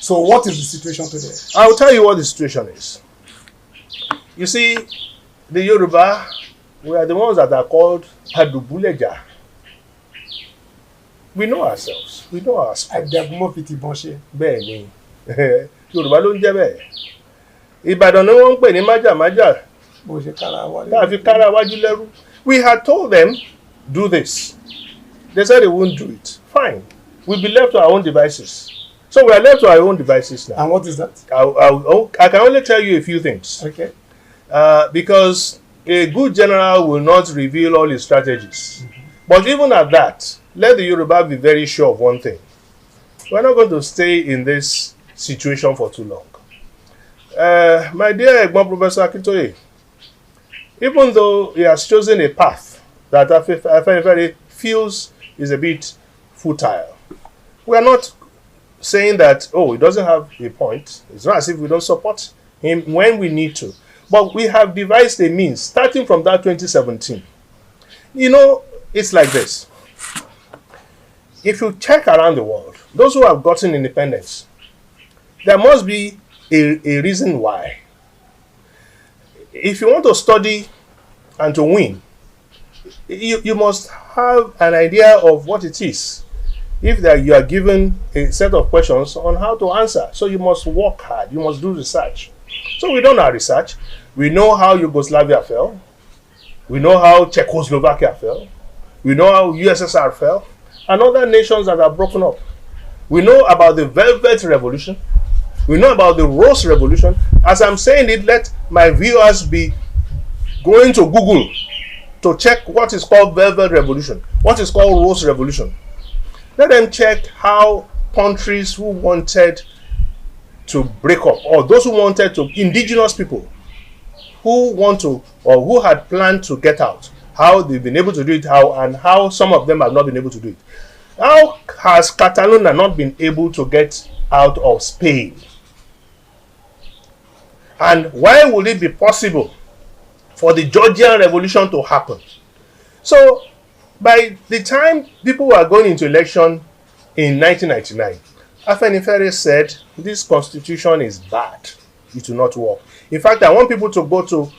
So what is the situation today? I'll tell you what the situation is. You see, the Yoruba, we are the ones that are called Adubuleja. We know ourselves. We know our sport. Bẹ́ẹ̀ ni, Yorùbá ló ń jẹ́ bẹ́ẹ̀. Ìbàdàn ni wọ́n ń pè ní májàmájà. Tá a fi kára wájú lẹ́rú. We had told them, do this. They said they wouldn't do it. Fine. We'll be left to our own devices. So we are left to our own devices now. And what is that? I can only tell you a few things. Okay. Because a good general will not reveal all his strategies. Mm-hmm. But even at that, let the Yoruba be very sure of one thing. We're not going to stay in this situation for too long. My dear Egbon Professor Akintoye, even though he has chosen a path that I feels is a bit futile, we are not saying that, oh, he doesn't have a point. It's not as if we don't support him when we need to. But we have devised a means, starting from that 2017. You know, it's like this. If you check around the world, those who have gotten independence, there must be a reason why. If you want to study and to win, you must have an idea of what it is. If you are given a set of questions on how to answer, so you must work hard, you must do research. So we done our research. We know how Yugoslavia fell. We know how Czechoslovakia fell. We know how USSR fell. And other nations that are broken up. We know about the Velvet Revolution. We know about the Rose Revolution. As I'm saying it, let my viewers be going to Google to check what is called Velvet Revolution, what is called Rose Revolution. Let them check how countries who wanted to break up, or those who wanted to, indigenous people who want to, or who had planned to get out, how they've been able to do it, and how some of them have not been able to do it. How has Catalonia not been able to get out of Spain? And why would it be possible for the Georgian Revolution to happen? So, by the time people were going into election in 1999, Afenifere said, this constitution is bad. It will not work. In fact, I want people to go to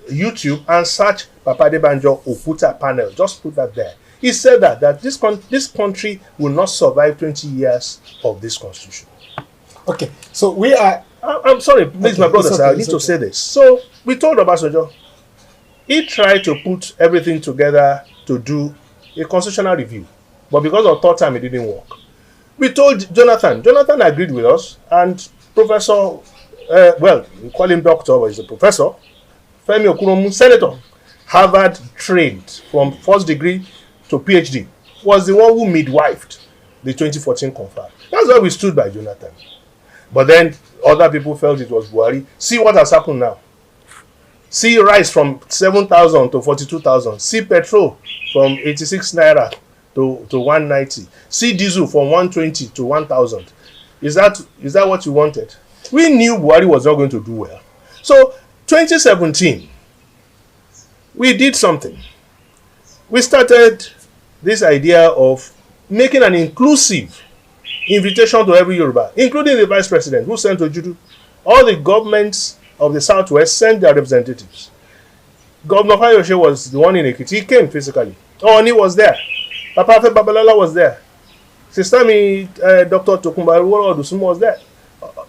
YouTube and search Papa Adebanjo Oputa panel. Just put that there. He said that this country will not survive 20 years of this constitution. Okay, so we are... I'm sorry, please, okay, my brother, okay, I need to say this. So, we told Obasanjo, he tried to put everything together to do a constitutional review. But because of third time, it didn't work. We told Jonathan. Jonathan agreed with us. And Professor, well, we call him doctor, but he's a professor. Femi Okunomu, senator, Harvard trained from first degree to PhD, was the one who midwifed the 2014 confab. That's why we stood by Jonathan. But then other people felt it was Buhari. See what has happened now. See rice from 7,000 to 42,000. See petrol from 86 naira to 190. See diesel from 120 to 1,000. Is that what you wanted? We knew Buhari was not going to do well. So 2017, we did something. We started this idea of making an inclusive invitation to every Yoruba, including the vice president who sent to Judu. All the governments of the Southwest sent their representatives. Governor Fayose was the one in Ekiti. He came physically. Oni was there. Papa Afe Babalola was there. Sister me, Dr. Tokunbo Awowo-Odusumo was there.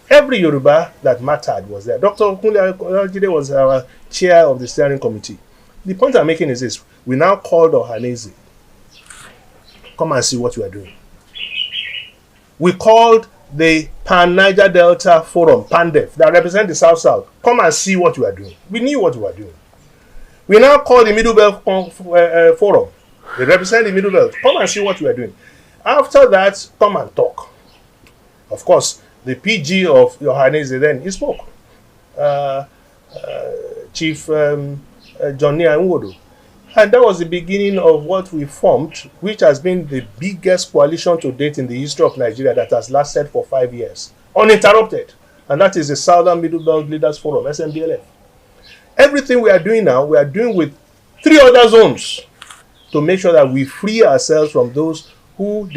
Every Yoruba that mattered was there. Dr. Kunle Olajide was our chair of the steering committee. The point I'm making is this. We now called Ohanaeze. Come and see what you are doing. We called the Pan-Niger Delta Forum, PANDEF, that represent the South-South. Come and see what you are doing. We knew what you were doing. We now call the Middle Belt Forum. They represent the Middle Belt. Come and see what you are doing. After that, come and talk. Of course, the PG of Ohanaeze then, he spoke. Chief Johnny Nwodo. And that was the beginning of what we formed, which has been the biggest coalition to date in the history of Nigeria that has lasted for 5 years, uninterrupted. And that is the Southern Middle Belt Leaders Forum, SMBLF. Everything we are doing now, we are doing with 3 other zones to make sure that we free ourselves from those who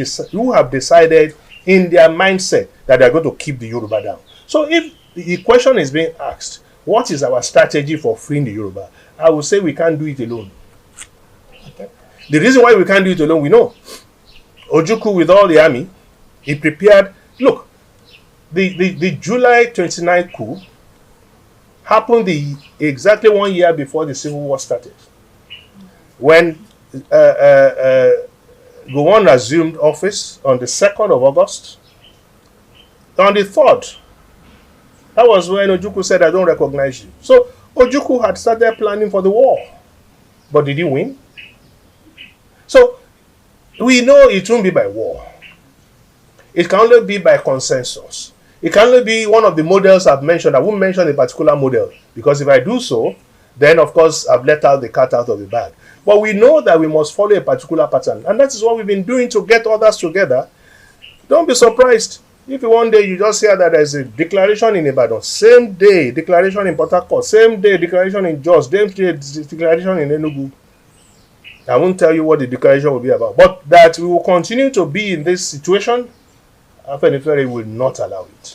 have decided in their mindset that they are going to keep the Yoruba down. So if the question is being asked, what is our strategy for freeing the Yoruba? I would say we can't do it alone. Okay. The reason why we can't do it alone, we know. Ojukwu with all the army, he prepared. Look, the July 29th coup happened exactly 1 year before the Civil War started. When Gowon assumed office on the 2nd of August, on the 3rd, that was when Ojukwu said, I don't recognize you. So Ojukwu had started planning for the war. But did he win? So we know it won't be by war. It can only be by consensus. It can only be one of the models I've mentioned. I won't mention a particular model, because if I do so, then of course I've let out the cat out of the bag. But we know that we must follow a particular pattern. And that is what we've been doing to get others together. Don't be surprised if one day you just hear that there's a declaration in Ibadan, same day declaration in Port Harcourt, same day declaration in Jos, same day declaration in Enugu. I won't tell you what the declaration will be about, but that we will continue to be in this situation, Afenifere will not allow it.